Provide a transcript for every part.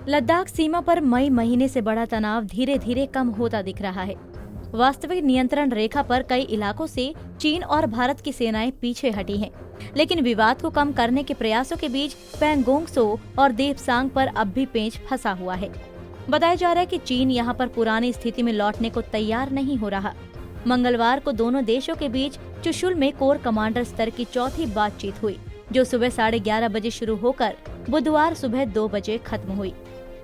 लद्दाख सीमा पर मई महीने से बड़ा तनाव धीरे धीरे कम होता दिख रहा है। वास्तविक नियंत्रण रेखा पर कई इलाकों से चीन और भारत की सेनाएं पीछे हटी हैं, लेकिन विवाद को कम करने के प्रयासों के बीच पैंगोंग त्सो और देपसांग पर अब भी पेंच फंसा हुआ है। बताया जा रहा है कि चीन यहां पर पुरानी स्थिति में लौटने को तैयार नहीं हो रहा। मंगलवार को दोनों देशों के बीच चुशुल में कोर कमांडर स्तर की चौथी बातचीत हुई, जो सुबह 11:30 बजे शुरू होकर बुधवार सुबह 2 बजे खत्म हुई।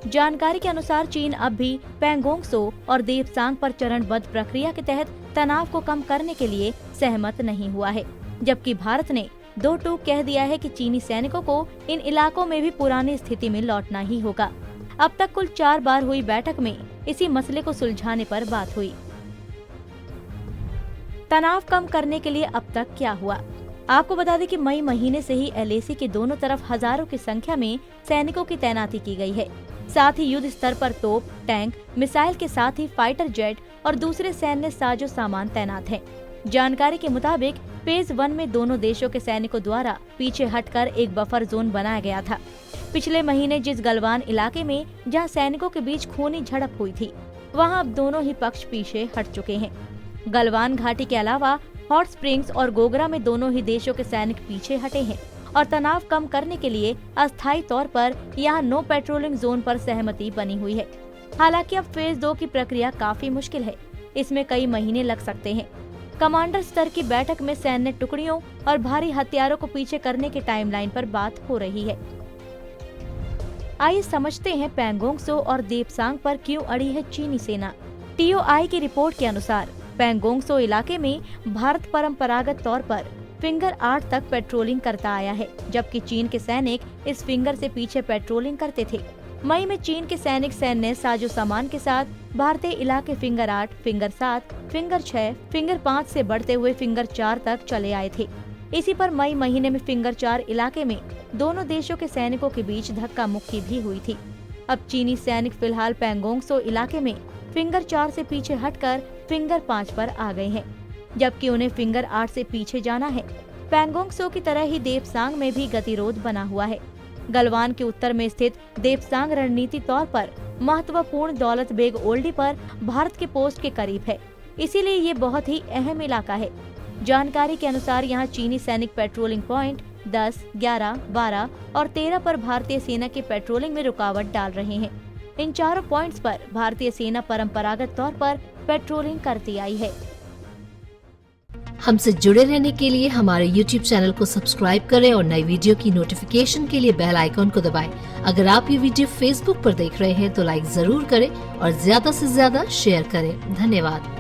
जानकारी के अनुसार चीन अब भी पैंगोंग त्सो और देपसांग पर चरणबद्ध प्रक्रिया के तहत तनाव को कम करने के लिए सहमत नहीं हुआ है, जबकि भारत ने दो टूक कह दिया है कि चीनी सैनिकों को इन इलाकों में भी पुरानी स्थिति में लौटना ही होगा। अब तक कुल 4 बार हुई बैठक में इसी मसले को सुलझाने पर बात हुई। तनाव कम करने के लिए अब तक क्या हुआ? आपको बता दें कि मई महीने से ही LAC के दोनों तरफ हजारों की संख्या में सैनिकों की तैनाती की गई है। साथ ही युद्ध स्तर पर तोप, टैंक, मिसाइल के साथ ही फाइटर जेट और दूसरे सैन्य साजो सामान तैनात हैं। जानकारी के मुताबिक फेज 1 में दोनों देशों के सैनिकों द्वारा पीछे हटकर एक बफर जोन बनाया गया था। पिछले महीने जिस गलवान इलाके में जहां सैनिकों के बीच खूनी झड़प हुई थी, वहां अब दोनों ही पक्ष पीछे हट चुके हैं। गलवान घाटी के अलावा हॉट स्प्रिंग्स और गोगरा में दोनों ही देशों के सैनिक पीछे हटे हैं और तनाव कम करने के लिए अस्थायी तौर पर यहां नो पेट्रोलिंग जोन पर सहमति बनी हुई है। हालांकि अब फेज 2 की प्रक्रिया काफी मुश्किल है, इसमें कई महीने लग सकते हैं। कमांडर स्तर की बैठक में सैन्य टुकड़ियों और भारी हथियारों को पीछे करने की टाइमलाइन पर बात हो रही है। आइए समझते हैं पैंगोंग त्सो और देपसांग पर क्यों अड़ी है चीनी सेना। TOI की रिपोर्ट के अनुसार पैंगोंग त्सो इलाके में भारत परंपरागत तौर पर फिंगर 8 तक पेट्रोलिंग करता आया है, जबकि चीन के सैनिक इस फिंगर से पीछे पेट्रोलिंग करते थे। मई में चीन के सैनिक सैन्य साजो सामान के साथ भारतीय इलाके फिंगर 8, फिंगर 7, फिंगर 6, फिंगर 5 से बढ़ते हुए फिंगर 4 तक चले आए थे। इसी पर मई महीने में फिंगर 4 इलाके में दोनों देशों के सैनिकों के बीच धक्का मुक्की भी हुई थी। अब चीनी सैनिक फिलहाल पैंगोंग त्सो इलाके में फिंगर 4 से पीछे हटकर फिंगर 5 पर आ गए हैं, जबकि उन्हें फिंगर 8 से पीछे जाना है। पैंगोंग त्सो की तरह ही देपसांग में भी गतिरोध बना हुआ है। गलवान के उत्तर में स्थित देपसांग रणनीति तौर पर महत्वपूर्ण दौलत बेग ओल्डी पर भारत के पोस्ट के करीब है, इसीलिए ये बहुत ही अहम इलाका है। जानकारी के अनुसार यहाँ चीनी सैनिक पेट्रोलिंग पॉइंट 10, 11, 12 और 13 पर भारतीय सेना की पेट्रोलिंग में रुकावट डाल रहे हैं। इन चारों पॉइंट्स पर भारतीय सेना परंपरागत तौर पर पेट्रोलिंग करती आई है। हमसे जुड़े रहने के लिए हमारे YouTube चैनल को सब्सक्राइब करें और नई वीडियो की नोटिफिकेशन के लिए बेल आइकॉन को दबाएं। अगर आप ये वीडियो Facebook पर देख रहे हैं तो लाइक जरूर करें और ज्यादा से ज्यादा शेयर करें। धन्यवाद।